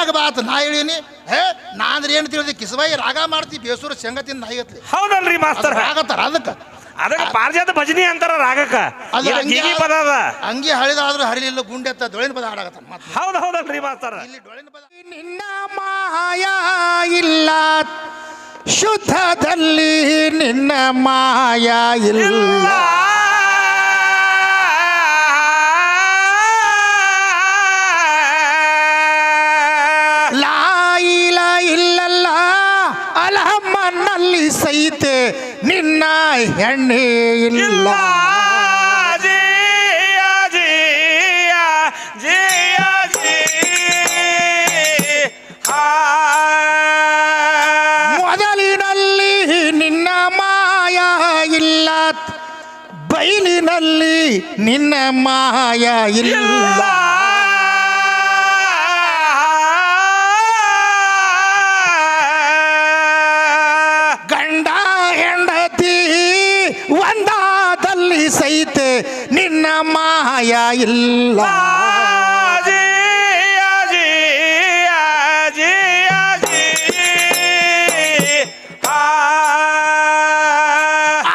ಮ್ಯಾಗ ಬಾತ್ ನಾ ಹೇಳೀನಿ. ನಾ ಅಂದ್ರೆ ಏನು ತಿಳಿದಿ ಕಿಸಬಾಯಿ ರಾಗ ಮಾಡ್ತಿ ಬೇಸೂರ ಸಂಗತಿಯಿಂದ ನಾಯಿಗತ್ಲಿ. ಹೌದಲ್ರಿ ಮಾಸ್ತರ್ ಆಗತ್ತಾರ ಅದಕ್ಕೆ ಪಾರಿಜಾತ ಭಜನಿ ಅಂತಾರ ರಾಗಕ್ಕ. ಪದ ಅದ ಹಂಗೆ ಹಳಿದಾದ್ರೂ ಹರಿಲಿಲ್ಲ ಗುಂಡೆ ಎತ್ತ ಡೊಳಿನ ಪದ ಆಡಾಗತ್ತಾನ. ಹೌದಲ್ರಿ ಮಾಸ್ತರ್. ಇಲ್ಲಿ ಡೊಳಿನ ಪದ ನಿನ್ನ ಮಾಯ ಇಲ್ಲ ಶುದ್ಧದಲ್ಲಿ ನಿನ್ನ ಮಾಯ ಇಲ್ಲ. ಲಾಯಿಲ ಇಲ್ಲಲ್ಲ ಅಲಹಮ್ಮನಲ್ಲಿ ಸೈತೆ ನಿನ್ನ ಹೆಣ್ಣೆ ಇಲ್ಲ. ಮೊದಲಿನಲ್ಲಿ ನಿನ್ನ ಮಾಯ ಇಲ್ಲ ಬೈಲಿನಲ್ಲಿ ನಿನ್ನ ಮಾಯ ಇಲ್ಲ. ಗಂಡ ಹೆಂಡತಿ ಒಂದಾದಲ್ಲಿ ಸೈತೆ ನಿನ್ನ ಮಾಯ ಇಲ್ಲ.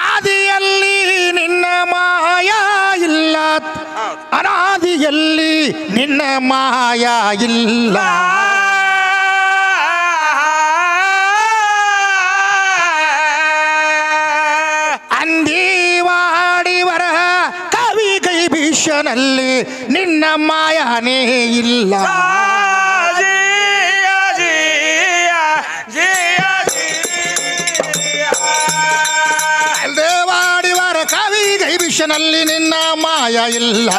ಆದಿಯಲ್ಲಿ ನಿನ್ನ ಮಾಯ ಇಲ್ಲ ಅನಾದಿಯಲ್ಲಿ ನಿನ್ನ ಮಾಯ ಇಲ್ಲ. ಅಂದಿವಾಡಿವರ ಕವಿ ಗೈಭೀಷನಲ್ಲಿ ನಿನ್ನ ಮಾಯನೇ ಇಲ್ಲ. ದೇವಾಡಿವರ ಕವಿ ಗೈಭೀಷನಲ್ಲಿ ನಿನ್ನ ಮಾಯ ಇಲ್ಲ.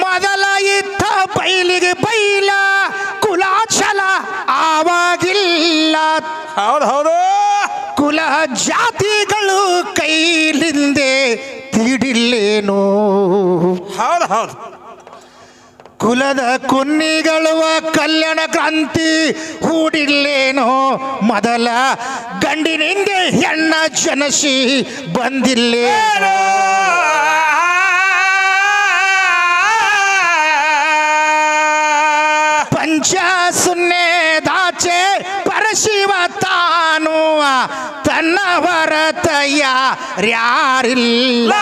ಮೊದಲ ಇದ್ದ ಬೈಲಿಗೆ ಬೈಲ ಕುಲಾಚಲ ಆವಾಗಿಲ್ಲ. ಹೌದು ಕುಲ ಜಾತಿಗಳು ಕೈಲಿಂದೆ ತೀಡಿಲ್ಲೇನೋ. ಹೌದು ಕುಲದ ಕುನ್ನಿಗಳುವ ಕಲ್ಯಾಣ ಕ್ರಾಂತಿ ಹೂಡಿಲ್ಲೇನೋ. ಮೊದಲ ಗಂಡಿನಿಂದೆ ಹೆಣ್ಣ ಜನಸಿ ಬಂದಿಲ್ಲೇನೋ. ಪಂಚ ಸುನ್ನೆ ದಾಚೆ ಪರಶಿವ ತಾನು ತನ್ನ ಹೊರತಯ್ಯ ಯಾರಿಲ್ಲ.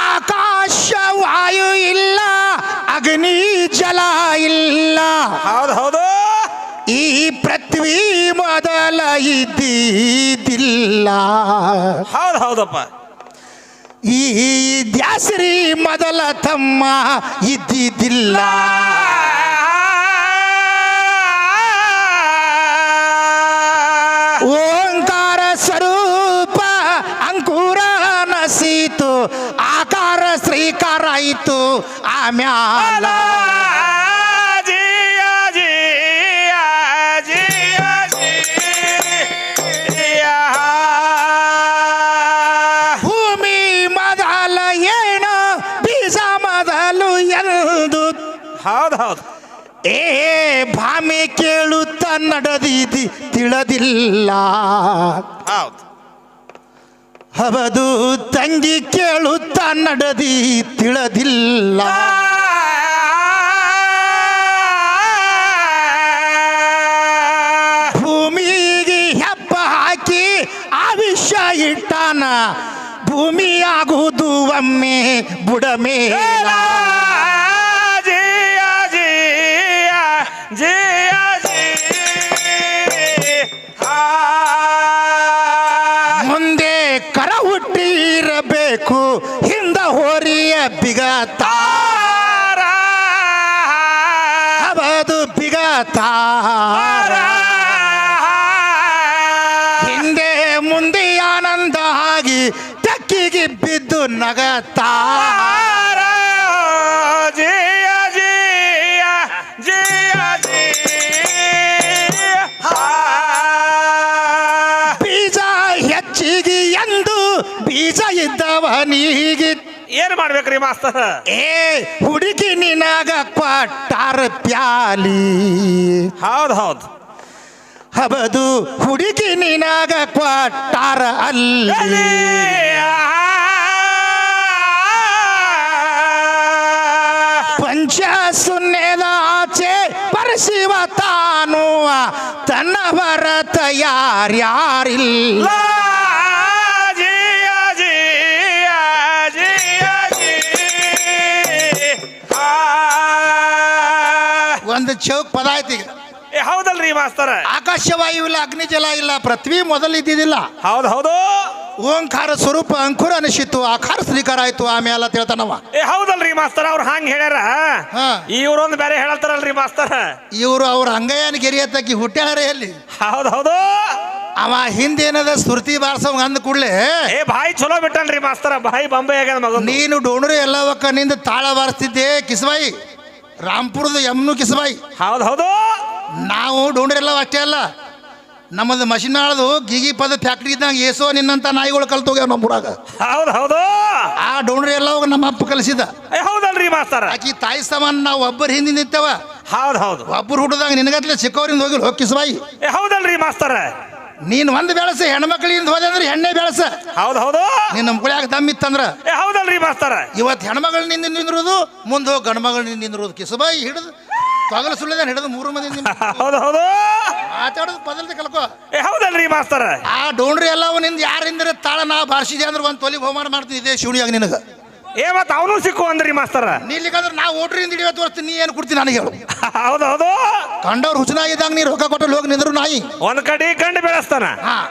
ಆಕಾಶ ವಾಯು ಇಲ್ಲ ಅಗ್ನಿ ಜಲ ಇಲ್ಲ. ಹೌದು ಈ ಪೃಥ್ವಿ ಮೊದಲ ಇದ್ದಿದ್ದಿಲ್ಲ. ಹೌದಪ್ಪ. ಈ ದ್ಯಾಸರಿ ಮೊದಲ ತಮ್ಮ ಇದ್ದಿದ್ದಿಲ್ಲ. ಓಂಕಾರ ಸ್ವರೂಪ ಅಂಕುರ ನಸೀತು ಆಕಾರ ಶ್ರೀಕಾರ ಆಯಿತು ಆಮ್ಯಾಲ. ಭೂಮಿ ಮೊದಲ ಏನು ಬೀಜ ಮೊದಲು ಎಂದು. ಹೌದು ಏ ಭಾಮೆ ಕೇಳುತ್ತ ನಡೆದಿದ್ದಿ ತಿಳಿದಿಲ್ಲ. ಹಬದು ತಂಗಿ ಕೇಳುತ್ತ ನಡೆದಿ ತಿಳಿದಿಲ್ಲ. ಭೂಮಿಗೆ ಹೆಪ್ಪ ಹಾಕಿ ಆವಿಷ್ಯ ಇಟ್ಟಾನ ಭೂಮಿ ಆಗುವುದು ಒಮ್ಮೆ ಬುಡಮೇಲ. ಮುಂದೆ ಕರ ಹುಟ್ಟಿರಬೇಕು ಹಿಂದ ಹೋರಿಯ ಬಿಗತಾರ. ಹಬದು ಬಿಗತಾರ. ಹಿಂದೆ ಮುಂದೆ ಆನಂದ ಆಗಿ ತೆಕ್ಕಿಗೆ ಬಿದ್ದು ನಗತಾರ. ಬೀಜ ಹೆಚ್ಚಿಗೆ ಎಂದು ಬೀಜ ಇದ್ದವ ನೀಗಿ ಏನ್ ಮಾಡ್ಬೇಕ್ರಿ ಮಾಸ್ತರ? ಏ ಹುಡುಗಿ ನಿನಗ ಕೊಟ್ಟಾರ ಪ್ಯಾಲಿ ಹೌದ್ ಹೌದ್ ಹಬದು ಹುಡುಗಿ ನಿನಗ ಕೊಟ್ಟಾರ ಅಲ್ಲಿ ಪಂಚ ಶೂನ್ಯದ ಆಚೆ ಪರಶಿವ ತಾನು ತನ್ನ ಭರತ ಯಾರ್ಯಾರಿಲ್ಲ ಒಂದು ಚೌಕ್ ಪದ ಐತಿ ಈಗ. ಹೌದಲ್ರಿ ಮಾಸ್ತರ? ಆಕಾಶವಾಯು ಇಲ್ಲ, ಅಗ್ನಿ ಜಲ ಇಲ್ಲ, ಪೃಥ್ವಿ ಮೊದಲು ಇದ್ದಿದ್ದಿಲ್ಲ. ಹೌದು ಹೌದು ಓಂಕಾರ ಸ್ವರೂಪ ಅಂಕುರ ಅನಿಸಿತ್ತು, ಆಕಾರ ಶ್ರೀಕಾರ ಆಯ್ತು, ಆಮೇಲೆ ಅಂತ ಹೇಳ್ತಾನವ. ಹೌದಲ್ರಿ ಮಾಸ್ತರ? ಅವ್ರು ಹಂಗ ಹೇಳ್ಯಾರ. ಹಾ. ಇವ್ರೊಂದು ಬೇರೆ ಹೇಳತ್ತಾರಲ್ರಿ ಮಾಸ್ತರ. ಇವರು ಅವ್ರ ಅಂಗಯ್ಯನ ಗೆರಿ ಹತ್ತಕ್ಕಿ ಹುಟ್ಟ್ಯಾರ ಎಲ್ಲಿ? ಹೌದು ಹೌದು ಅವ ಹಿಂದೇನದ ಸುರ್ತಿ ಬಾರ್ಸವ್ ಅಂದ ಕೂಡ್ಲೆ ಬಾಯಿ ಚಲೋ ಬಿಟ್ಟನ್ರಿ ಮಾಸ್ತರ. ಬಾಯಿ ಬಾಂಬೆ ಆಗ್ಯದ ಮಗ. ನೀನು ಡೋಣರು ಎಲ್ಲವಕ್ಕ ನಿಂದ ತಾಳ ಬಾರಿಸ್ತಿದ್ದೆ ಕಿಸಬಾಯಿ, ರಾಂಪುರದ ಯಮ್ನು ಕಿಸಬಾಯಿ. ಹೌದು ಹೌದು ನಾವು ಡೋಣರು ಎಲ್ಲ ಅಷ್ಟೇ ಅಲ್ಲ, ನಮ್ಮದು ಮಷಿನಾಳದು ಗೀಗಿ ಪದ ಫ್ಯಾಕ್ಟ್ರಿ ಇದ್ದಂಗ ಏಸೋ ನಿನ್ನಂತ ನಾಯಿಗಳು ಕಲ್ತೋಗ್ಯಾವ ನಮ್ಮೂರಾಗ. ಹೌದು ಹೌದು ಆ ಡೋಣರು ಎಲ್ಲ ನಮ್ಮ ಅಪ್ಪ ಕಲಿಸಿದ. ಹೌದಲ್ರಿ ಮಾಸ್ತರ? ಆಕಿ ತಾಯಿ ಸಮಾನ ನಾವು ಒಬ್ಬರು ಹಿಂದಿನ ನಿಂತವ. ಹೌದು ಹೌದು ಒಬ್ಬರು ಹುಟ್ಟದಾಗ ನಿನಗತ್ಲೆ ಚಿಕ್ಕವರಿಂದ ಹೋಗಿ ಕಿಸಬಾಯಿ. ಹೌದಲ್ರಿ ಮಾಸ್ತರ? ನೀನ್ ಒಂದು ಬೆಳಸ ಹೆಣ್ಮಕ್ಳಿಂದ ಹೋದೆ ಅಂದ್ರೆ ಹೆಣ್ಣೆ ಬೆಳಸ. ಹೌದು ಹೌದು ನಿನ್ನ ಮಕ್ಕಳ್ಯಾಗ ದಮ್ಮಿತ್ತಂದ್ರ ಹೌದಲ್ರಿ ಮಾಸ್ತರ? ಇವತ್ತು ಹೆಣ್ಮಗಳಿಂದ ನಿಂದಿರೋದು, ಮುಂದೆ ಹೋಗಿ ಗಂಡು ಮಗಳಿಂದ ನಿಂದಿರೋದು. ಕಿಸಬಾಯಿ ಹಿಡಿದು ತೊಗಲ ಸುಳ್ಳಿದ ಹಿಡಿದು 3 ಮಂದಿ ಹೌದು ಹೌದು ಮಾತಾಡೋದು ಬದಲ್ದೆ ಕಲ್ಕೋ. ಹೌದಲ್ರಿ ಮಾಸ್ತರ? ಆ ಡೋಣ್ರಿ ಎಲ್ಲ ನಿಂದ ಯಾರಿಂದ್ರೆ ತಾಳ ನಾ ಬಾರಿಸಿದೆ ಅಂದ್ರೆ ಒಂದು ತೊಲಿ ಬಹುಮಾನ ಮಾಡ್ತೀನಿ ಇದೇ ಶಿವಣಿಯಾಗ ನಿನಗ. ಮತ್ತ ಅವನು ಸಿಕ್ಕು ಅಂದ್ರಿ ಮಾಸ್ತರ? ನಿಲ್ಲಿಕ್ಕಂದ್ರೆ ನಾ ಓಟ್ರಿಂದ ಹಿಡಿಯೋ ತೋರಿಸ್ತೀನಿ, ನೀ ಏನು ಕೊಡ್ತೀನಿ ನನಗೆ ಹೇಳು. ಹೌದು ಹೌದು ಕಂಡವ್ರು ಹುಚ್ಚನಾಗಿದ್ದಂಗ ನೀ ರೊಕ್ಕ ಕೊಟ್ಟು ಹೋಗಿ ನಿಂದ್ರು ನಾಯಿ. ಒಂದ್ ಕಡೆ ಗಂಡು ಬೆಳೆಸ್ತಾನ,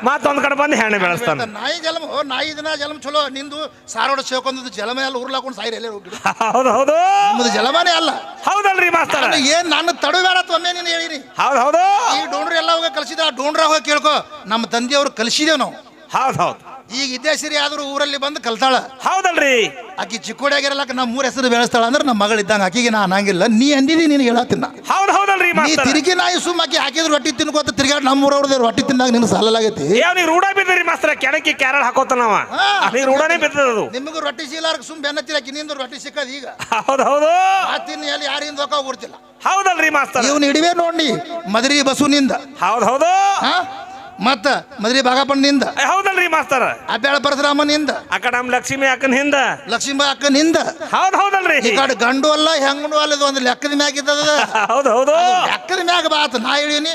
ಮತ್ತೊಂದ್ ಕಡೆ ಬಂದು ಹೆಣ್ಣು ಬೆಳೆಸ್ತಾನ. ನಾಯಿ ಜಲಮ ನಾಯಿ ದಿನ ಜಲಮ ಚಲೋ, ನಿಂದು ಸಾರೋಡ ಸೇಕೊಂಡ್ ಜಲಮ ಎಲ್ಲ ಉರ್ಲಾಕೊಂಡು ಸಾಯಿರಿ ಎಲ್ಲ ಹೋಗಿ. ಹೌದು ಹೌದು ನಿಮ್ಮದು ಜಲಮಾನೇ ಅಲ್ಲ. ಹೌದಲ್ರಿ ಮಾಸ್ತರ? ಏನ್ ನಾನು ತಡಬೇಡ ಒಮ್ಮೆ ನೀನು ಹೇಳಿನಿ. ಹೌದು ಹೌದು ಈ ಡೋಣ್ರಿ ಎಲ್ಲ ಹೋಗಿ ಕಲಿಸಿದ, ಆ ಡೋಣ್ರಾಗ ಹೋಗಿ ಕೇಳ್ಕೊ. ನಮ್ಮ ತಂದೆಯವ್ರು ಕಲಿಸಿದೇವ್ ನಾವು. ಹೌದು ಹೌದು ಈಗ ಇದೇ ಸಿರಿ ಆದ್ರೂ ಊರಲ್ಲಿ ಬಂದು ಕಲ್ತಾಳ. ಹೌದಲ್ರಿ? ಆಕಿ ಚಿಕ್ಕೋಡಿಯಾಗಿರಲಕ್ಕ ನಮ್ಮ 3 ಹೆಸರು ಬೆಳೆಸ್ತಾಳ ಅಂದ್ರೆ ನಮ್ಮ ಮಗಳು ಇದ್ದಂಗ. ಆಕಿಗೆ ನಾ ಅನ್ನಂಗಿಲ್ಲ, ನೀ ಅಂದಿದಿ, ನೀನು ಹೇಳತ್ತಿನ. ಹೌದು ಹೌದಲ್ರಿ ನೀ ಮಾಸ್ತರ? ತಿರುಗಿ ನಾಯಿ ಸುಮ್ಮ ಆಕಿ ಹಾಕಿದ್ರು ರೊಟ್ಟಿ ತಿನ್ಕೋತ ತಿರ್ಗಾಡ್ ನಮ್ಮೂರವ್ರದ್ದು ರೊಟ್ಟಿ ತಿಂದಾಗ ನಿನ್ನ ಸಾಲಾಗೈತಿ. ನೀ ರೂಢ ಬಿದ್ದರಿ ಮಾಸ್ತರ, ಕೆಣಕಿ ಕ್ಯಾರಲ್ ಹಾಕೋತಾನವ. ನೀ ರೂಢನೇ ಬಿದ್ದದು. ನಿಮಗೂ ರೊಟ್ಟಿ ಸಿಗಲಾರ ಸುಮ್ ಬೆನ್ನತ್ತಿರ, ಕಿನಿಂದ ರೊಟ್ಟಿ ಸಿಕ್ಕದ ಈಗ. ಹೌದು ಹೌದು ಮಾತಿನ ಎಲ್ಲಿ ಯಾರಿಂದ ರೊಕ್ಕ ಹೋಗ್ತಿಲ್ಲ. ಹೌದಲ್ರಿ ಮಾಸ್ತರ? ಇವ್ನು ಹಿಡಿವೆ ನೋಡಿ ಮದ್ರಿ ಬಸುನಿಂದ. ಹೌದು ಹೌದು ಮತ್ತ ಮದ್ರಿ ಬಾಗಪ್ಪನಿಂದ. ಹೌದಲ್ರಿ ಮಾಸ್ತರ? ಅಬ್ಯಾಳ ಪರಶುರಾಮನಿಂದ. ಆ ಕಡೆ ನಮ್ಮ ಲಕ್ಷ್ಮಿ ಅಕ್ಕನ ಹಿಂದ. ಲಕ್ಷ್ಮೀಬಾ ಅಕ್ಕನಿಂದ. ಹೌದು ಹೌದಲ್ರಿ? ಈ ಕಡೆ ಗಂಡು ಅಲ್ಲ ಹೆಂಗು ಅಲ್ಲ, ಒಂದು ಲೆಕ್ಕದ ಮ್ಯಾಗ ಇದ್ದದ. ಹೌದು ಹೌದು ಲೆಕ್ಕದ ಮ್ಯಾಗ ಬಾತ್ ನಾ ಹೇಳಿನಿ.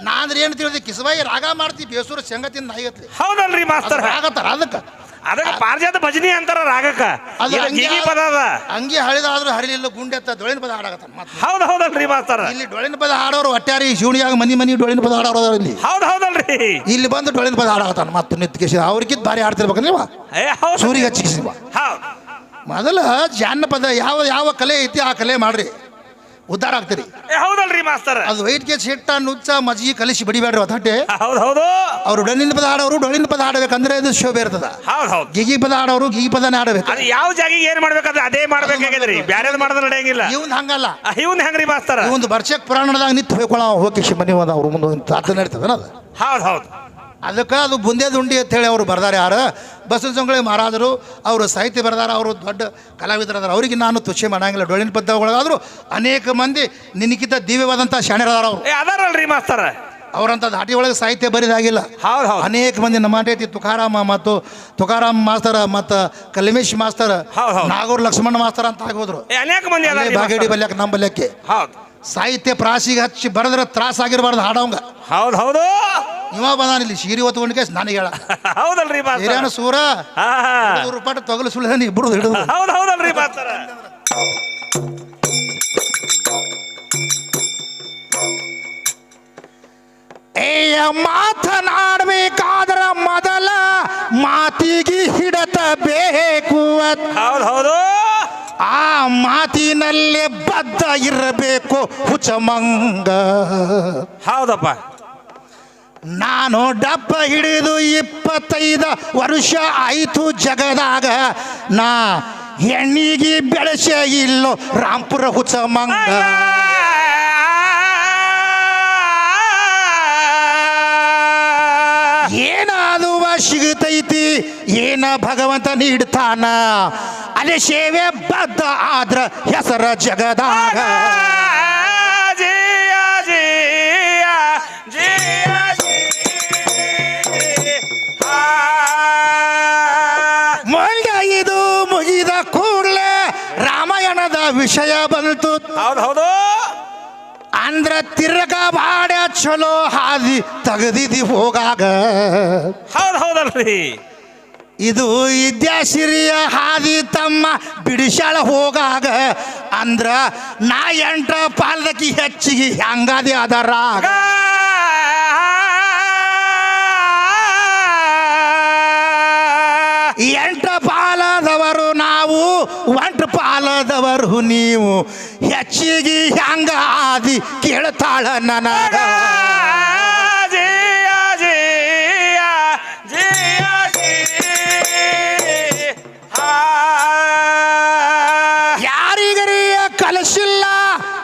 ನಾ ಅಂದ್ರೆ ಏನು ತಿಳಿದಿ ಕಿಸಬಾಯಿ ರಾಗ ಮಾಡ್ತಿ ಬೇಸೂರ ಸಂಗತಿಯಿಂದ ನಾಯಿಗತ್ಲಿ. ಹೌದಲ್ರಿ ಮಾಸ್ತರ? ಆಗತ್ತಾರ ಅದಕ್ಕೆ ಪಾರಿಜಾತ ಭಜನಿ ಅಂತಾರ ರಾಗಕ್ಕ. ಗೀಗಿ ಪದ ಅದ. ಹಂಗೆ ಹಳಿದಾದ್ರೂ ಹರಿಲಿಲ್ಲ ಗುಂಡೆತ್ತ ಡೊಳಿನ ಪದ ಹಾಡಾಗತ್ತ. ಹೌದು ಹೌದಲ್ರಿ ಮಾಸ್ತರ? ಇಲ್ಲಿ ಡೊಳಿನ ಪದ ಹಾಡೋರು ಒಟ್ಟಾರಿ ಶಿವಣಿಯಾಗ ಮನಿ ಡೊಳಿನ ಪದ ಹಾಡೋರು ಇಲ್ಲಿ. ಹೌದು ಹೌದಲ್ರಿ? ಇಲ್ಲಿ ಬಂದು ಡೊಳಿನ ಪದ ಹಾಡಾಗತ್ತಾನ. ಮತ್ತೆ ನಿತ್ಕೇಶ ಅವ್ರಿಗಿದ್ ಭಾರಿ ಆಡ್ತಿರ್ಬೇಕು ನೀವು. ಸೂರಿಗೆ ಹಚ್ಚಿಸಿವ. ಮೊದಲ ಜಾನಪದ ಯಾವ ಕಲೆ ಐತಿ ಆ ಕಲೆ ಮಾಡ್ರಿ, ಉದ್ಧಾರ ಆಗ್ತೀರಿ. ಹೌದಲ್ರಿ ಮಾಸ್ತರ? ಅದು ವೈಟ್ ಕೇಸ್ ಹಿಟ್ಟ ನುಚ್ಚ ಮಜ್ಜಿಗೆ ಕಲಿಸಿ ಬಡಿಬೇಡ್ರಿ ಹೊಟ್ಟೆ. ಹೌದು ಹೌದು ಅವ್ರು ಡೊಳ್ಳಿನ ಪದ ಆಡೋರು ಡೊಳ್ಳಿನ ಪದ ಆಡಬೇಕಂದ್ರೆ ಅದು ಶೋಭೆ ಇರ್ತದ. ಹೌದು ಹೌದು ಗಿಗಿ ಪದ ಆಡೋರು ಗಿಗಿ ಪದನೇ ಆಡಬೇಕು. ಅದು ಯಾವ ಜಾಗಿಗೆ ಏನ್ ಮಾಡ್ಬೇಕಾದ್ರೆ ಅದೇ ಮಾಡ್ಬೇಕಾಗಿದ್ರಿ, ಬ್ಯಾರೇದ್ ಮಾಡಿದ್ರೆ ನಡೆಯಂಗಿಲ್ಲ. ಇವ್ನ್ ಹಂಗಲ್ಲ. ಇವ್ನ್ ಹೆಂಗ್ರಿ ಮಾಸ್ತರ? ಒಂದು ಬರ್ಚಕ್ ಪುರಾಣದಾಗ ನಿಂತು ಹೋಗ್ಕೊಳ್ಳ ಹೋಗಿ ಮನಿ ಹೋದ ಅವ್ರ ಮುಂದೆ ಅರ್ಥ ನಡೀತದ ಅದು. ಹೌದು ಹೌದು ಅದಕ್ಕೆ ಅದು ಬುಂದೇ ದುಂಡಿ ಅಂತ ಹೇಳಿ ಅವ್ರು ಬರ್ದಾರೆ. ಯಾರು ಬಸವನಸಂಗೊಳ್ಳಿ ಮಹಾರಾಜರು ಅವರು ಸಾಹಿತ್ಯ ಬರೆದಾರ. ಅವರು ದೊಡ್ಡ ಕಲಾವಿದರದಾರ. ಅವರಿಗೆ ನಾನು ತುಚ್ಚೆ ಮಾಡಂಗಿಲ್ಲ. ಡೊಳ್ಳಿನ ಪದ್ಯಗಳಾದರೂ ಅನೇಕ ಮಂದಿ ನಿನಕಿಂತ ದಿವ್ಯವಾದಂಥ ಶಾಣ್ಯರದಾರ ಅವರು. ಅದಾರಲ್ರಿ ಮಾಸ್ತರ? ಅವರಂತ ಧಾಟಿ ಒಳಗೆ ಸಾಹಿತ್ಯ ಬರಿದಾಗಿಲ್ಲ. ಹೌದು ಹೌದು ಅನೇಕ ಮಂದಿ ನಮ್ಮ ಐತಿ ತುಕಾರಾಮ ಮತ್ತು ತುಕಾರಾಮ್ ಮಾಸ್ತರ ಮತ್ತು ಕಲಿಮೇಶ್ ಮಾಸ್ತರ್, ನಾಗೂರ್ ಲಕ್ಷ್ಮಣ ಮಾಸ್ತರ್ ಅಂತ ಆಗೋದ್ರು. ಅನೇಕ ಮಂದಿ ಬಾಗೇಡಿ ಬಲ್ಯಕ್ಕೆ ನಮ್ಮ ಬಲ್ಯಕ್ಕೆ ಸಾಹಿತ್ಯ ಪ್ರಾಸಿಗೆ ಹಚ್ಚಿ ಬರೆದ್ರೆ ತ್ರಾಸ ಆಗಿರಬಾರ್ದು ಹಾಡವಂಗ. ಹೌದು ಹೌದು ಇವ ಬಂದಾನಿಲ್ಲಿ ಸೀರೆ ಹೊತ್ಕೊಂಡ್ಕೆ ನನಗೆ ಹೇಳ. ಹೌದಲ್ರಿ ಹಿರಿಯನ ಸೂರ ರೂಪಾಯಿ ತೊಗಲು ಸುಳ್ಳ ಇಬ್ಬರು ಹಿಡಿದು. ಹೌದು ಹೌದಲ್ರಿ ಮಾಸ್ತರ? ಮಾತನಾಡಬೇಕಾದ್ರ ಮೊದಲ ಮಾತಿಗೆ ಹಿಡತ ಬೇಕು. ಹೌದು ಹೌದು ಆ ಮಾತಿನಲ್ಲೇ ಬದ್ಧ ಇರಬೇಕು ಹುಚ್ಚಮಂಗ. ಹೌದಪ್ಪ. ನಾನು ಡಬ್ಬ ಹಿಡಿದು 25 ವರ್ಷ ಆಯ್ತು ಜಗದಾಗ, ನಾ ಹೆಣ್ಣಿಗೆ ಬೆಳೆಸೇ ಇಲ್ಲೋ ರಾಂಪುರ ಹುಚ್ಚಮಂಗ. ಏನಾದುವ ಸಿಗುತ್ತೈತಿ ಏನ ಭಗವಂತ ನೀಡ್ತಾನ ಅದೇ ಸೇವೆ ಬದ್ಧ ಆದ್ರ ಹೆಸರ ಜಗದಾಗ ಜಿಯ ಜಿಯ ಜಿಯ ಮಂಡ್ಯ ಇದು ಮುಗಿದ ಕೂಡಲೇ ರಾಮಾಯಣದ ವಿಷಯ ಬಂತು. ಹೌದು ಅಂದ್ರ ತಿರ್ಗ ಬಾಡ ಚಲೋ ಹಾದಿ ತೆಗದಿದಿ ಹೋಗಾಗ ಹೌದಲ್ರಿ. ಇದು ವಿದ್ಯಾಸಿರಿಯ ಹಾದಿ ತಮ್ಮ ಬಿಡಿಸಾಳ ಹೋಗಾಗ ಅಂದ್ರ ನಾ 8 ಪಾಲದಕಿ ಹೆಚ್ಚಿಗೆ ಹೆಂಗಾದಿ ಅದರಾಗ ಎಂಟ ಪಾಲದವರು ನಾವು 1 ಪಾಲದವರು ನೀವು ಹೆಚ್ಚಿಗೆ ಹೆಂಗ ಆದಿ ಕೇಳ್ತಾಳ ನನಗ ಜಿಯ ಜಿಯ ಜಿಯ ಯಾರಿಗರಿಯ ಕಲಸಿಲ್ಲ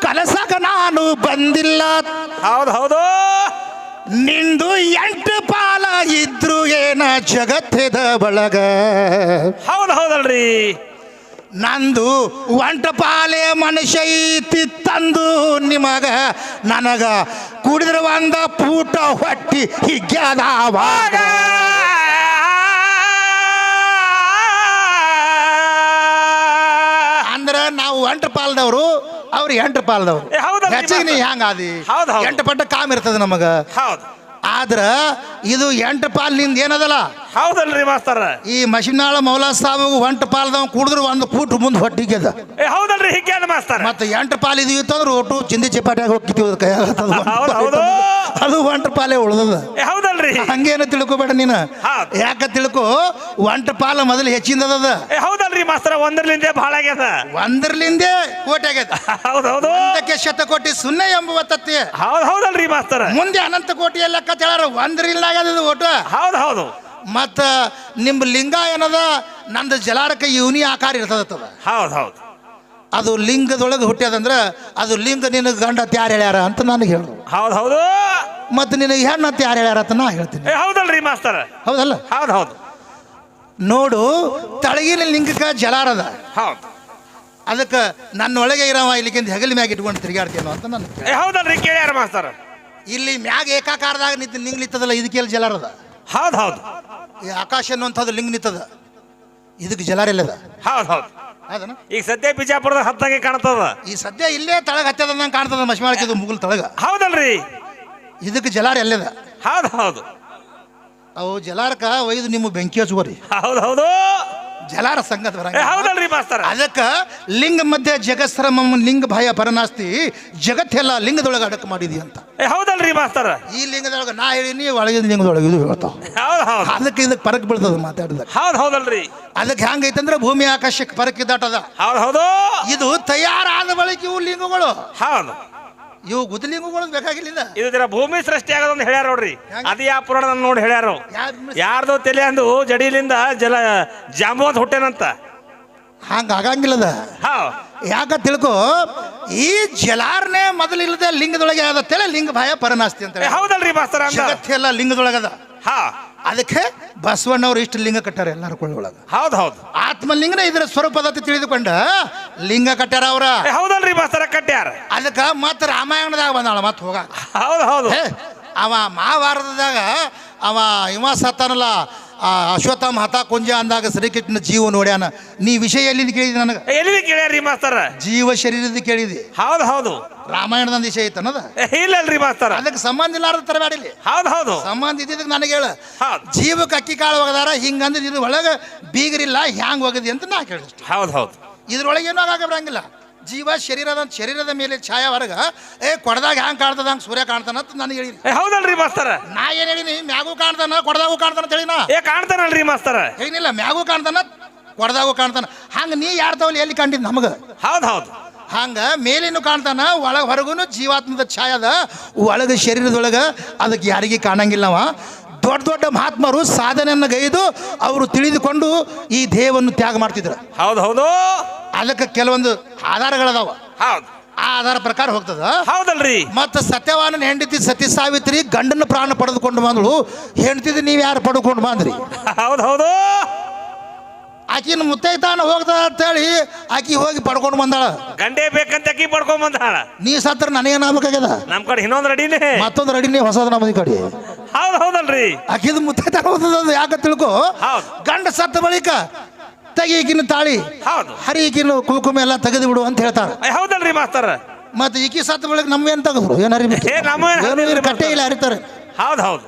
ಕಲಸಕ ನಾನು ಬಂದಿಲ್ಲ ಹೌದು ನಿಂದು 8 ಪಾಲ ಇದ್ರು ಏನ ಜಗತ್ತಿದ ಬಳಗ ಹೌದಲ್ರಿ. ನಂದು 1 ಪಾಲೆ ಮನುಷ್ಯ ಐತಿ ತಂದು ನಿಮಗ ನನಗ ಕುಡಿದ್ರ ಒಂದ ಪೂಟ ಹೊಟ್ಟಿ ಹಿಗ್ಗ್ಯದಾವಾಗ ಅಂದ್ರ ನಾವು 1 ಪಾಲದವರು ಅವ್ರು 8 ಪಾಲದವ್ರು ಹೌದಲ್ರಿ ಹೆಚ್ಚಿಗೆ ನೀ ಮಾಸ್ತರ. ಹೆಂಗಾದಿ ಹೌದು. 8 ಪಟ್ಟ ಕಾಮ್ ಇರ್ತದ ನಮಗ. ಹೌದು ಆದ್ರ ಇದು 8 ಪಾಲ್ ನಿಂದ ಏನದಲ್ಲ ಹೌದಲ್ರಿ ಮಾಸ್ತರ. ಈ ಮಶಿನಾಳ ಮೌಲಾ ಸಾಬು 1 ಪಾಲ್ದವ್ ಕುಡಿದ್ರು 1 ಫೂಟ್ ಮುಂದೆ ಹೊಟ್ಟಿಗೆದ ಹೌದಲ್ರಿ ಹಿಗ್ಗ್ಯಾದ ಮಾಸ್ತರ. ಮತ್ತೆ 8 ಪಾಲ್ ಇದು ಇತ್ತಂದ್ರೆ ಒಟ್ಟು ಚಿಂದಿ ಚಿಪಾಟ್ಯಾಗ ಹೋಗ್ತಿದ್ವಿ ಹೌದು. ಅದು 1 ಪಾಲೇ ಉಳ್ದದ. ಹೌದಲ್ರಿ. ಹಂಗೇನು ತಿಳ್ಕೊಬೇಡ ನೀನು. ಹೌದು. ಯಾಕ ತಿಳ್ಕೊ 1 ಪಾಲ ಮೊದಲು ಹೆಚ್ಚಿಂದದ ಹೌದಲ್ರಿ ಮಾಸ್ತರ. 1ರಿಂದ ಬಹಳ ಆಗ್ಯದ. 1ರಿಂದೇ ಕೋಟಿ ಆಗ್ಯದ. ಹೌದು. 1ಕ್ಕೆ ಶತಕೋಟಿ ಸುನ್ನೆ ಎಂಬುವ ತತ್ತಿ ಹೌದಲ್ರಿ ಮಾಸ್ತರ. ಮುಂದೆ ಅನಂತ ಕೋಟಿ ಎಲ್ಲ ಹೇಳಾರ 1ರಿಂದ ಆಗ್ಯದ ಒಟ್ಟು. ಹೌದು ಮತ್ತ ನಿಮ್ಮ ಲಿಂಗ ಏನದ ನಂದು ಜಲಾರಕ್ಕೆ ಯುನಿ ಆಕಾರ ಇರ್ತದತ್ತದ. ಹೌದು ಅದು ಲಿಂಗದೊಳಗೆ ಹುಟ್ಟ್ಯದಂದ್ರೆ ಅದು ಲಿಂಗ ನಿನಗೆ ಗಂಡ ಅಂತ ಯಾರು ಹೇಳ್ಯಾರ ಅಂತ ನನಗೆ ಹೇಳು. ಹೌದು ಮತ್ತು ನಿನಗೆ ಹೆಣ್ಣು ಅಂತ ಯಾರು ಹೇಳ್ಯಾರ ಅಂತ ನಾ ಹೇಳ್ತೀನಿ. ಹೌದಲ್ರಿ ಮಾಸ್ತರ. ಹೌದಲ್ಲ? ಹೌದು ನೋಡು, ತಳಗಿನ ಲಿಂಗಕ್ಕೆ ಜಲಾರದ. ಹೌದು. ಅದಕ್ಕೆ ನನ್ನೊಳಗೆ ಇರವ ಇಲ್ಲಿಗಿಂತ ಹೆಗಲ ಮ್ಯಾಗ ಇಟ್ಕೊಂಡು ತಿರುಗಾಡ್ತೇನೋ ಅಂತ ನನ್ನ. ಹೌದಲ್ರಿ ಕೇಳ್ಯಾರ ಮಾಸ್ತರ. ಇಲ್ಲಿ ಮ್ಯಾಗ ಏಕಾಕಾರದಾಗ ಲಿಂಗ ನಿಂತದಲ್ಲ, ಇದಕ್ಕೆಲ್ಲ ಜಲಾರದ. ಹೌದು ಈ ಆಕಾಶ ಅನ್ನುವಂಥದ್ದು ಲಿಂಗ ನಿಂತದ, ಇದಕ್ಕೆ ಜಲಾರ ಇಲ್ಲದ. ಹೌದು ಹೌದನ? ಈಗ ಸದ್ಯ ಬಿಜಾಪುರದ ಹತ್ತಾಗೆ ಕಾಣ್ತದ. ಈ ಸದ್ಯ ಇಲ್ಲೇ ತಳಗ ಹತ್ತದಂಗೆ ಕಾಣ್ತದ ಮಶ್ಮಾಳಕ್ಕೆ, ಇದು ಮುಗುಲ್ ತಳಗ. ಹೌದಲ್ರಿ. ಇದಕ್ಕೆ ಜಲಾರ ಎಲ್ಲದ. ಹೌದು ಅವು ಜಲಾರಕ ಒಯ್ದು ನಿಮ್ಮ ಬೆಂಕಿ ಹಚ್ಚುವರಿ. ಹೌದು ಜಲಾರ ಸಂಗತ ಬರಂಗ. ಹೌದಲ್ರಿ ಮಾಸ್ತರ. ಅದಕ್ಕೆ ಲಿಂಗ ಮಧ್ಯೆ ಜಗತ್ಸರ ಲಿಂಗ ಭಯ ಪರನಾಸ್ತಿ, ಜಗತ್ತೆಲ್ಲ ಲಿಂಗದೊಳಗೆ ಅಡಕ ಮಾಡಿದಿ ಅಂತ. ಹೌದಲ್ರಿ ಮಾಸ್ತರ. ಈ ಲಿಂಗದೊಳಗೆ ನಾ ಹೇಳಿನಿ, ಒಳಗಿನ ಲಿಂಗದೊಳಗೆ ಇದು ಹೇಳ್ತಾವ. ಹೌದು ಅದಕ್ಕೆ ಇದಕ್ಕೆ ಪರಕ್ ಬೀಳ್ತದ ಮಾತಾಡಿದಾಗ. ಹೌದಲ್ರಿ. ಅದಕ್ಕೆ ಹೆಂಗೈತಂದ್ರೆ ಭೂಮಿ ಆಕಾಶಕ್ಕೆ ಪರಕ್ ಇದ್ದಾಟದ. ಹೌದು ಇದು ತಯಾರಾದ ಬಳಿಕ ಇವು ಲಿಂಗಗಳು, ಹೌದು ಇವು ಗುದ್ದಲಿಂಗಗಳು ಬೇಕಾಗಿಲ್ಲ. ಇದು ಜರ ಭೂಮಿ ಸೃಷ್ಟಿ ಆಗೋದಂತ ಹೇಳ್ಯಾರ ನೋಡ್ರಿ. ಅದು ಯಾವ ಪುರಾಣ ನೋಡಿ ಹೇಳ್ಯಾರ. ಯಾರ್ದೋ ತಲೆ ಅಂದು ಜಡಿಲಿಂದ ಜಲ ಜಾಂಬುವಂತ ಹುಟ್ಟೇನಂತ. ಹಂಗ ಆಗಂಗಿಲ್ಲದ. ಯಾಕ ತಿಳ್ಕೊ, ಈ ಜಲಾರ್ನೇ ಮೊದಲಿಲ್ಲದೆ ಲಿಂಗದೊಳಗೆ ಆದ ತಲೆ ಲಿಂಗ ಭಯ ಪರನಾಸ್ತಿ ಅಂತ. ಹೌದಲ್ರಿ ಮಾಸ್ತರ. ಜಗತ್ತೆಲ್ಲ ಲಿಂಗದೊಳಗದ. ಅದಕ್ಕೆ ಬಸವಣ್ಣವ್ರು ಇಷ್ಟು ಲಿಂಗ ಕಟ್ಟಾರ ಎಲ್ಲಾರ ಕೊಳ್ಳೊಳಗ. ಹೌದು ಆತ್ಮಲಿಂಗನ ಇದರ ಸ್ವರೂಪದತಿ ತಿಳಿದುಕೊಂಡ ಲಿಂಗ ಕಟ್ಟಾರ ಅವ್ರ. ಹೌದಲ್ರಿ ಮಾಸ್ತರ, ಕಟ್ಟ್ಯಾರ. ಅದಕ್ಕೆ ಮತ್ತೆ ರಾಮಾಯಣದಾಗ ಬಂದಾಳ ಮತ್ತೆ ಹೋಗ. ಹೌದು ಅವ ಮಹಾಭಾರತದಾಗ ಅವ ಇವ ಸತ್ತಾನಲ್ಲ, ಅಶ್ವತ್ಥಾಮ ಹತ ಕುಂಜ ಅಂದಾಗ ಶ್ರೀಕೃಷ್ಣನ ಜೀವ ನೋಡ್ಯಾನ. ನೀ ವಿಷಯ ಎಲ್ಲಿ ಕೇಳಿದಿ ನನಗೆ? ಎಲ್ಲಿ ಕೇಳ್ಯಾರಿ ಮಾಸ್ತರ? ಜೀವ ಶರೀರದ ಕೇಳಿದಿ. ಹೌದು ರಾಮಾಯಣದ ವಿಷಯ ಐತನದ. ಇಲ್ಲಲ್ರಿ ಮಾಸ್ತರ. ಅದಕ್ಕೆ ಸಂಬಂಧ ಇಲ್ಲಾರ್ದ ತರಬೇಡಿಲಿ. ಹೌದು ಸಂಬಂಧ ಇದ್ದಿದ್ದಕ್ಕೆ ನನಗೆ ಹೇಳ. ಜೀವಕ್ಕೆ ಅಕ್ಕಿ ಕಾಳು ಒಗದಾರ ಹಿಂಗಂದ್ರೆ ಇದು ಒಳಗೆ ಬೀಗರಿಲ್ಲ, ಹ್ಯಾಂಗ್ ಹೋಗದಿ ಅಂತ ನಾ ಕೇಳಿದಷ್ಟು. ಹೌದು ಇದ್ರೊಳಗೆ ಏನೂ ಆಗ ಬರಂಗಿಲ್ಲ. ಜೀವ ಶರೀರದ ಮೇಲೆ ಛಾಯ ಹೊರಗ ಕೊಡದಾಗ ಹ್ಯಾಂಗ್ ಕಾಣ್ತದ ಹಂಗೆ ಸೂರ್ಯ ಕಾಣ್ತಾನ ಅಂತ ನನಗೆ ಹೇಳಿ. ಹೌದಲ್ರಿ ಮಾಸ್ತರ. ನಾ ಏನ್ ಹೇಳಿನಿ? ಮ್ಯಾಗೂ ಕಾಣ್ತಾನ, ಕೊಡದಾಗೂ ಕಾಣ್ತಾನ ಅಂತ ಹೇಳಿನ. ಕಾಣ್ತಾನಲ್ರಿ ಮಾಸ್ತರ. ಏನಿಲ್ಲ, ಮ್ಯಾಗೂ ಕಾಣ್ತಾನ, ಕೊಡದಾಗೂ ಕಾಣ್ತಾನ. ಹಂಗ ನೀ ಯಾರ್ದವಲ್ಲಿ ಎಲ್ಲಿ ಕಂಡಿದ್ ನಮಗ? ಹೌದು ಹಂಗ ಮೇಲೇನು ಕಾಣ್ತಾನ, ಒಳಗೆ ಹೊರಗುನು ಜೀವಾತ್ಮದ ಛಾಯದ. ಒಳಗೆ ಶರೀರದೊಳಗ ಅದಕ್ಕೆ ಯಾರಿಗೆ ಕಾಣಂಗಿಲ್ಲವ. ದೊಡ್ಡ ದೊಡ್ಡ ಮಹಾತ್ಮರು ಸಾಧನೆಯನ್ನು ಗೈದು ಅವರು ತಿಳಿದುಕೊಂಡು ಈ ದೇಹವನ್ನು ತ್ಯಾಗ ಮಾಡ್ತಿದ್ರು. ಹೌದು ಅದಕ್ಕೆ ಕೆಲವೊಂದು ಆಧಾರಗಳದಾವ. ಹೌದು ಆ ಆಧಾರ ಪ್ರಕಾರ ಹೋಗ್ತದ. ಹೌದಲ್ರಿ. ಮತ್ತು ಸತ್ಯವಾನನ ಹೆಂಡತಿ ಸತಿ ಸಾವಿತ್ರಿ ಗಂಡನ ಪ್ರಾಣ ಪಡೆದುಕೊಂಡು ಬಂದಳು. ಹೆಂಡತಿದ್ ನೀವು ಯಾರು ಪಡ್ಕೊಂಡು ಬಂದ್ರಿ? ಹೌದು ಹೌದು. ಆಕಿನ ಮುತ್ತೈತಾನ ಹೋಗ್ತದ ಅಂತೇಳಿ ಆಕಿ ಹೋಗಿ ಪಡ್ಕೊಂಡು ಬಂದಾಳ. ಗಂಡೇ ಬೇಕಂತ ಅಕ್ಕಿ ಪಡ್ಕೊಂಡ್ ಬಂದಾಳ. ನೀ ಸತ್ರ ನನಗೇನಾಗಬೇಕಾಗ್ಯದ? ನಮ್ ಕಡೆ ಇನ್ನೊಂದು ರೆಡಿನೇ, ಮತ್ತೊಂದು ರೆಡಿನೇ ಹೊಸದ ನಮ್ಮದಿ ಕಡೆ. ಹೌದು ಹೌದಲ್ರಿ. ಆಕಿದ ಮುತ್ತೈತಾನ ಹೋಗ್ತದ ಯಾಕ ತಿಳ್ಕೊ. ಹೌದು. ಗಂಡ ಸತ್ತ ಬಳಿಕ ತೆಗೀಕಿನ ತಾಳಿ ಹೌದು. ಹರಿಕಿನ ಕುಂಕುಮ ಎಲ್ಲ ತೆಗೆದು ಬಿಡು ಅಂತ ಹೇಳ್ತಾರ. ಹೌದಲ್ರಿ ಮಾಸ್ತರ. ಮತ್ತೆ ಈಕಿ ಸತ್ತ ಬಳಿಕ ನಮ್ಗೇನ್ ತೆಗೆದ್ರು? ಏನ್ ಹರಿಬೇಕು? ಕಟ್ಟೆ ಇಲ್ಲ ಹರಿತಾರೆ. ಹೌದು ಹೌದು.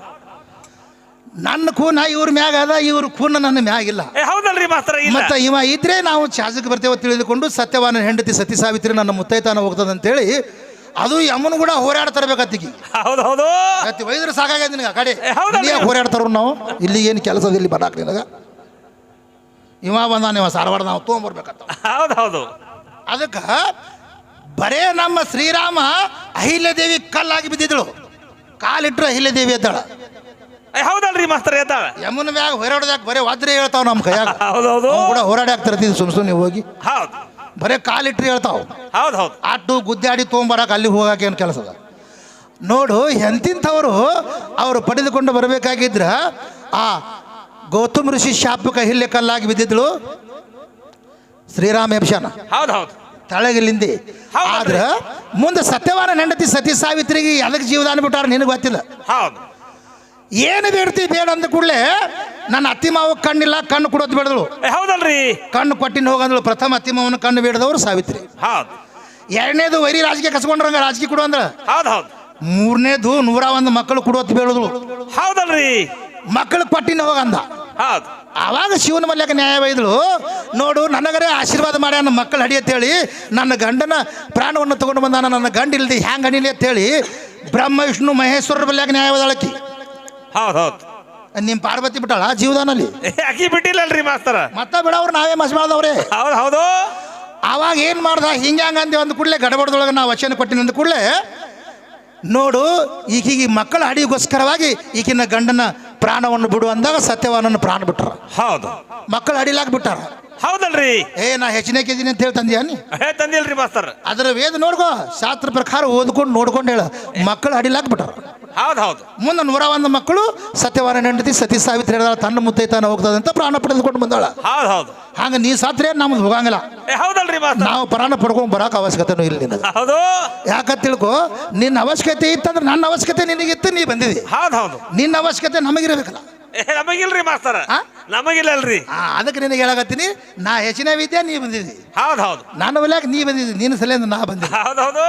ನನ್ನ ಕೂನ ಇವ್ರ ಮ್ಯಾಗ ಅದ, ಇವ್ರ ಕೂನ ನನ್ನ ಮ್ಯಾಗಿಲ್ಲ. ಹೌದಲ್ರಿ ಮಾಸ್ತರ. ಮತ್ತೆ ಇವ ಇದ್ರೆ ನಾವು ಚಾಜಕ್ಕೆ ಬರ್ತೇವೆ ತಿಳಿದುಕೊಂಡು ಸತ್ಯವಾನ ಹೆಂಡತಿ ಸತಿ ಸಾವಿತ್ರಿ ನನ್ನ ಮುತ್ತೈತಾನ ಹೋಗ್ತದ ಅಂತೇಳಿ ಅದು ಯಮ್ಮನ ಕೂಡ ಹೋರಾಡ್ತರ್ಬೇಕತ್ತಿಗೆ. ಹೌದು ಹೌದು. ವೈದ್ಯರು ಸಾಕಾಗ್ಯದ ನಿನಗೆ ಆ ಕಡೆ ಹೌದಲ್ರಿ. ಹೋರಾಡ್ತಾರ. ನಾವು ಇಲ್ಲಿ ಏನು ಕೆಲಸದ ಇಲ್ಲಿ ಬರಾಕ್ ನಿನಗ ಇವ ಬಂದ ನೀವು ಸಾರವಾಡ ನಾವು ತೊಗೊಂಬರ್ಬೇಕತ್ತ. ಹೌದು ಹೌದು. ಅದಕ್ಕೆ ಬರೇ ನಮ್ಮ ಶ್ರೀರಾಮ ಅಹಿಲ್ಯದೇವಿ ಕಲ್ಲಾಗಿ ಬಿದ್ದಿದ್ದಳು. ಕಾಲಿಟ್ರು ಅಹಿಲ್ಯದೇವಿ ಎದ್ದಾಳ. ಹೌದಲ್ರಿ ಮಾಸ್ತರ ಎದ್ದಾಳ. ಯಮುನ ಮ್ಯಾಗ ಹೋರಾಡೋದಾಕ ಬರೇ ವಾದ್ರೆ ಹೇಳ್ತಾವ ನಮ್ಮ ಕೈಯಾಗ. ಹೌದು ಹೌದು. ಕೂಡ ಹೋರಾಡಿ ಆಗ್ತಿರ್ತಿದ್ ಸುಮ್ ಹೋಗಿ ಹೌದು. ಬರೇ ಕಾಲಿಟ್ರಿ ಹೇಳ್ತಾವ. ಹೌದು ಹೌದು. ಅಟ್ಟು ಗುದ್ದಾಡಿ ತೊಗೊಂಬರಕ ಅಲ್ಲಿ ಹೋಗಾಕ ಏನು ಕೆಲಸ ಅದ ನೋಡು. ಎಂತಿಂಥವ್ರು ಅವರು ಪಡೆದುಕೊಂಡು ಬರಬೇಕಾಗಿದ್ರ ಆ ಗೌತಮ್ ಋಷಿ ಶಾಪಕ್ಕೆ ಅಹಿಲ್ಯ ಕಲ್ಲಾಗಿ ಬಿದ್ದಿದ್ಳು ಶ್ರೀರಾಮ ಯಕ್ಷಾನ. ಹೌದು ಹೌದು. ತಳಗಿಲ್ಲಿಂದಿ. ಆದ್ರ ಮುಂದೆ ಸತ್ಯವಾನ ಹೆಂಡತಿ ಸತಿ ಸಾವಿತ್ರಿಗೆ ಅದಕ್ಕೆ ಜೀವದಾನ ಬಿಟ್ಟಾರ ನಿನಗೆ ಗೊತ್ತಿಲ್ಲ. ಹೌದು. ಏನು ಬೇಡ್ತಿ ಬೇಡ ಅಂದ ಕೂಡಲೇ ನನ್ನ ಅತ್ತಿ ಮಾವ ಕಣ್ಣಿಲ್ಲ, ಕಣ್ಣು ಕೊಡೋದು ಬೇಡದಳು. ಹೌದಲ್ರಿ. ಕಣ್ಣು ಕೊಟ್ಟಿನ ಹೋಗಂದಳು. ಪ್ರಥಮ ಅತ್ತಿ ಮಾವನ ಕಣ್ಣು ಬೇಡದವ್ರು ಸಾವಿತ್ರಿ. ಹೌದು. ಎರಡನೇದು ವೈರಿ ರಾಜಕೀಯ ಕಸ್ಕೊಂಡ್ರಂಗ ರಾಜಕೀಯ ಕೊಡು ಅಂದ್ರ. ಹೌದು ಹೌದು. ಮೂರನೇದು 101 ಮಕ್ಕಳು ಕೊಡೋದು ಬೇಡದಳು. ಹೌದಲ್ರಿ. ಮಕ್ಕಳು ಕೊಟ್ಟಿನ ಹೋಗಂದ. ಹೌದು. ಆವಾಗ ಶಿವನ ಮಲ್ಯಕ ನ್ಯಾಯ ಬೈದಳು. ನೋಡು ನನಗರೇ ಆಶೀರ್ವಾದ ಮಾಡ್ಯ ನನ್ನ ಮಕ್ಕಳು ಹಡಿ ಅಂತೇಳಿ ನನ್ನ ಗಂಡನ ಪ್ರಾಣವನ್ನು ತಗೊಂಡು ಬಂದಾನ. ನನ್ನ ಗಂಡ ಇಲ್ದಿ ಹ್ಯಾಂಗ ಹಣಿಲಿ ಅಂತೇಳಿ ಬ್ರಹ್ಮ ವಿಷ್ಣು ಮಹೇಶ್ವರರ ಬಲ್ಯಾಕ ನ್ಯಾಯವಾದಳಕಿ. ಹೌದು ಹೌದು. ನಿಮ್ಮ ಪಾರ್ವತಿ ಬಿಟ್ಟಾಳ ಜೀವದಾನಲ್ಲಿ. ಅಕ್ಕಿ ಬಿಟ್ಟಿಲ್ಲಲ್ರಿ ಮಾಸ್ತರ. ಮತ್ತ ಬಿಡವ್ರು ನಾವೇ ಮಸ್ ಮಾಡ್ದವ್ರೆ. ಹೌದು ಹೌದು. ಆವಾಗ ಏನು ಮಾಡ್ದ ಹಿಂಗ್ಯಾಂಗ ಅಂದೆ ಅಂದ ಕೂಡಲೇ ಗಡಬಡದೊಳಗೆ ನಾವು ವಚನ ಕೊಟ್ಟಿನ ಅಂದ ಕೂಡಲೇ ನೋಡು ಈಕಿಗೆ ಮಕ್ಕಳ ಅಡಿಗೋಸ್ಕರವಾಗಿ ಈಗಿನ ಗಂಡನ ಪ್ರಾಣವನ್ನು ಬಿಡು ಅಂದಾಗ ಸತ್ಯವಾನನ ಪ್ರಾಣ ಬಿಟ್ಟಾರ. ಹೌದು. ಮಕ್ಕಳು ಅಡಿಲಾಕ ಬಿಟ್ಟಾರ. ಹೌದಲ್ರಿ. ನಾ ಹೆಚ್ಚಿನ ಕೆಜಿನಿ ಅಂತ ಹೇಳಿ ತಂದ್ಯಾ ನೀ? ತಂದಿಲ್ರಿ ಮಾಸ್ತರ. ಅದರ ವೇದ ನೋಡ್ಕೋ, ಶಾಸ್ತ್ರ ಪ್ರಕಾರ ಓದ್ಕೊಂಡು ನೋಡ್ಕೊಂಡು ಹೇಳ. ಮಕ್ಕಳು ಅಡಿಲಾಕ ಬಿಟ್ಟಾರ. ಹೌದು ಹೌದು. ಮುಂದೆ 101 ಮಕ್ಕಳು ಸತ್ಯವಾನ ಹೆಂಡತಿ ಸತಿ ಸಾವಿತ್ರಿ ಹೇಳಿದಾಳ ತನ್ನ ಮುತ್ತೈತಾನ ಹೋಗ್ತದಂತ ಪ್ರಾಣ ಪಡೆದುಕೊಂಡು ಬಂದಾಳ. ಹೌದು ಹೌದು. ಹಂಗ ನೀ ಸಾತ್ರೆ ನಮ್ದು ಹೋಗಂಗಿಲ್ಲ. ಹೌದಲ್ರಿ ಮಾಸ್ತರ. ನಾವು ಪ್ರಾಣ ಪಡ್ಕೊಂಡು ಬರಾಕ ಅವಶ್ಯಕತೆನೂ ಇಲ್ಲ ನಿನಗೆ. ಹೌದು. ಯಾಕಂತ ತಿಳ್ಕೊ, ನಿನ್ನ ಅವಶ್ಯಕತೆ ಇತ್ತಂದ್ರೆ ನನ್ನ ಅವಶ್ಯಕತೆ ನಿನಗಿತ್ತು, ನೀ ಬಂದಿದಿ. ಹೌದು ಹೌದು. ನಿನ್ನ ಅವಶ್ಯಕತೆ ನಮಗಿರ್ಬೇಕಲ್ಲ. ನಮಗಿಲ್ರಿ ಮಾಸ್ತರ. ನಮಗಿಲ್ಲಲ್ರಿ. ಅದಕ್ಕೆ ನಿನಗೆ ಹೇಳಕತ್ತೀನಿ, ನಾ ಹೆಚ್ಚಿನ ವಿದ್ಯೆ ನೀ ಬಂದಿದ್ದಿ. ಹೌದು ಹೌದು. ನಾನು ಬಲ್ಯಾಕ ನೀ ಬಂದಿದ್ದಿ, ನಿನ್ನ ಸಲಿಂದ ನಾ ಬಂದಿದ್ದೆ. ಹೌದು ಹೌದು.